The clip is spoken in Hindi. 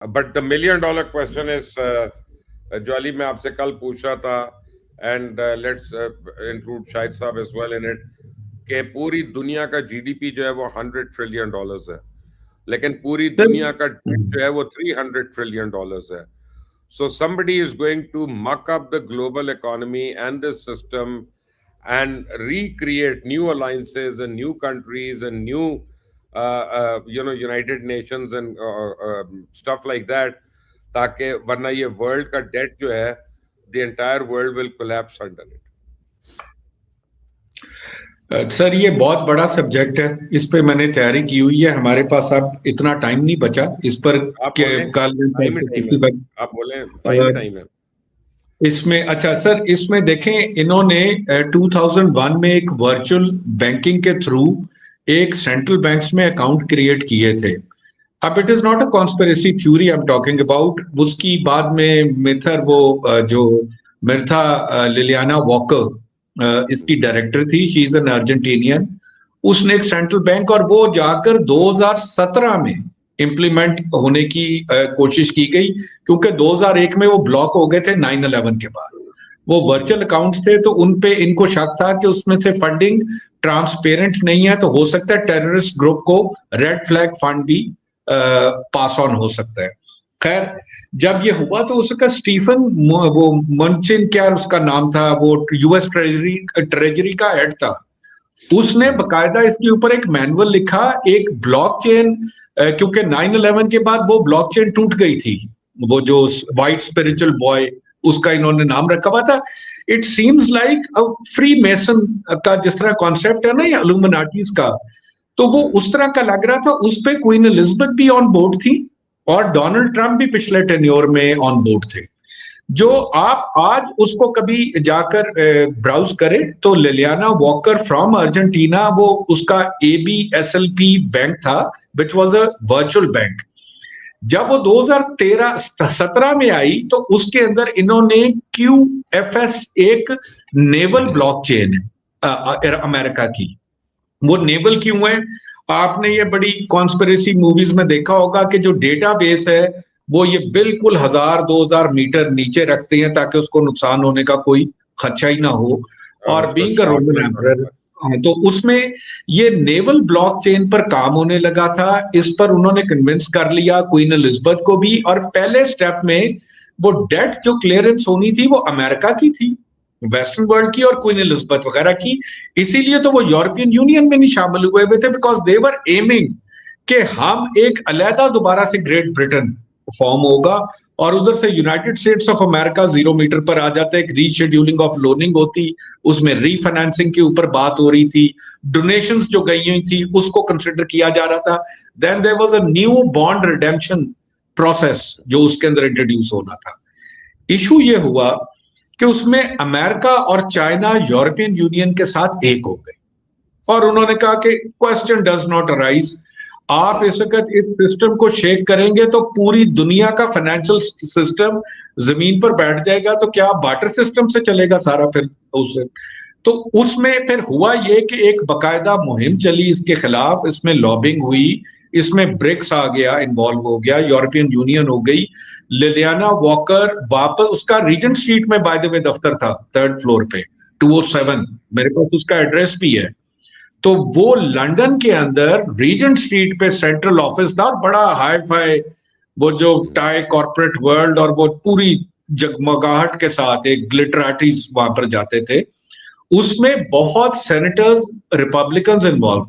But the million dollar question is, जो अली मैं आपसे कल पूछ रहा था, एंड लेट्स इंक्लूड शाहिद साहब एज वेल इन इट, कि पूरी दुनिया का जीडीपी जो है वो $100 ट्रिलियन है, लेकिन पूरी दुनिया का डेट जो है वो $300 ट्रिलियन है. So somebody is going to muck up the global economy and the system and recreate new alliances and new countries and new, United Nations and stuff like that. ताकि वरना ये वर्ल्ड का डेट जो है, the entire world will collapse under it. Sir ये बहुत बड़ा सब्जेक्ट है, इस पे मैंने तैयारी की हुई है. हमारे पास अब इतना टाइम नहीं बचा इस पर आप बोलें, टाइम है इसमें. अच्छा सर, इसमें देखें, इन्होंने 2001 में एक वर्चुअल बैंकिंग के थ्रू एक सेंट्रल बैंक्स में अकाउंट क्रिएट किए थे. अब it is not a conspiracy theory I am talking about. उसकी बाद में मिथर जो मिर्था लिलियाना वॉकर इसकी डायरेक्टर थी, शी इज एन अर्जेंटीनियन. उसने एक सेंट्रल बैंक, और वो जाकर 2017 में इंप्लीमेंट होने की कोशिश की गई, क्योंकि 2001 में वो ब्लॉक हो गए थे 9/11 के बाद. वो वर्चुअल अकाउंट्स थे, तो उन पे इनको शक था कि उसमें से फंडिंग ट्रांसपेरेंट नहीं है, तो हो सकता है टेररिस्ट ग्रुप को रेड फ्लैग फंड भी पास ऑन हो सकता है. खैर, जब ये हुआ तो उसका स्टीफन वो मनचिन, क्या उसका नाम था, वो यूएस ट्रेजरी का हेड था. उसने बकायदा इसके ऊपर एक मैनुअल लिखा, एक ब्लॉकचेन, क्योंकि 9/11 के बाद वो ब्लॉकचेन टूट गई थी. वो जो वाइट स्पिरिचुअल बॉय, उसका इन्होंने नाम रखा हुआ था. It seems like free mason का जिस तरह कॉन्सेप्ट है ना, ये इल्यूमिनाटीज का, तो वो उस तरह का लग रहा था. उस पे क्वीन एलिजाबेथ भी ऑन बोर्ड थी, और डोनाल्ड ट्रंप भी पिछले टेन्योर में ऑन बोर्ड थे. जो आप आज उसको कभी जाकर ब्राउज करें तो लिलियाना वॉकर फ्रॉम अर्जेंटीना, वो उसका ABSLP बैंक था, which was a virtual bank. जब वो 2017 में आई तो उसके अंदर इन्होंने QFS, एक नेवल ब्लॉकचेन है अमेरिका की. वो नेवल क्यों है? आपने ये बड़ी कॉन्स्पिरेसी मूवीज में देखा होगा कि जो डेटाबेस है वो ये बिल्कुल 1000-2000 मीटर नीचे रखते हैं ताकि उसको नुकसान होने का कोई खदशा ही ना हो. और बीइंग अ रोमन एम्परर, तो उसमें ये नेवल ब्लॉकचेन पर काम होने लगा था. इस पर उन्होंने कन्विंस कर लिया क्वीन एलिजाबेथ को भी, और पहले स्टेप में वो डेट जो क्लियरेंस होनी थी वो अमेरिका की थी, वेस्टर्न वर्ल्ड की, और क्वीन एलिजाबेथ वगैरह की. इसीलिए तो वो यूरोपियन यूनियन में नहीं शामिल हुए थे, बिकॉज दे वर एमिंग कि हम एक अलहदा दोबारा से ग्रेट ब्रिटेन फॉर्म होगा, और उधर से United States of America 0 metre पर आ जाता है. एक रीशेड्यूलिंग ऑफ लोनिंग होती, उसमें रीफाइनेंसिंग के ऊपर बात हो रही थी, डोनेशंस जो गई हुई थी उसको कंसिडर किया जा रहा था. Then there was a new bond redemption process जो उसके अंदर इंट्रोड्यूस होना था. इशू ये हुआ कि उसमें अमेरिका और चाइना यूरोपियन यूनियन के साथ एक हो गए, और उन्होंने कहा कि क्वेश्चन डज नॉट अराइज. आप इस वक्त इस सिस्टम को शेक करेंगे तो पूरी दुनिया का फाइनेंशियल सिस्टम जमीन पर बैठ जाएगा, तो क्या बार्टर सिस्टम से चलेगा सारा फिर उससे. तो उसमें फिर हुआ ये कि एक बकायदा मुहिम चली इसके खिलाफ, इसमें लॉबिंग हुई, इसमें ब्रिक्स आ गया, इन्वॉल्व हो गया, यूरोपियन यूनियन हो गई. लिलियाना वॉकर वापस, उसका रीजेंट स्ट्रीट में बाय द वे दफ्तर था, 3rd फ्लोर पे 207, मेरे पास उसका एड्रेस भी है. तो वो लंदन के अंदर रीजेंट स्ट्रीट पे सेंट्रल ऑफिस था, बड़ा हाई फाई, वो जो टाई कॉर्पोरेट वर्ल्ड, और वो पूरी जगमगाहट के साथ एक ग्लिटराटीज वहां पर जाते थे. उसमें बहुत सेनेटर्स रिपब्लिकन्स इन्वॉल्व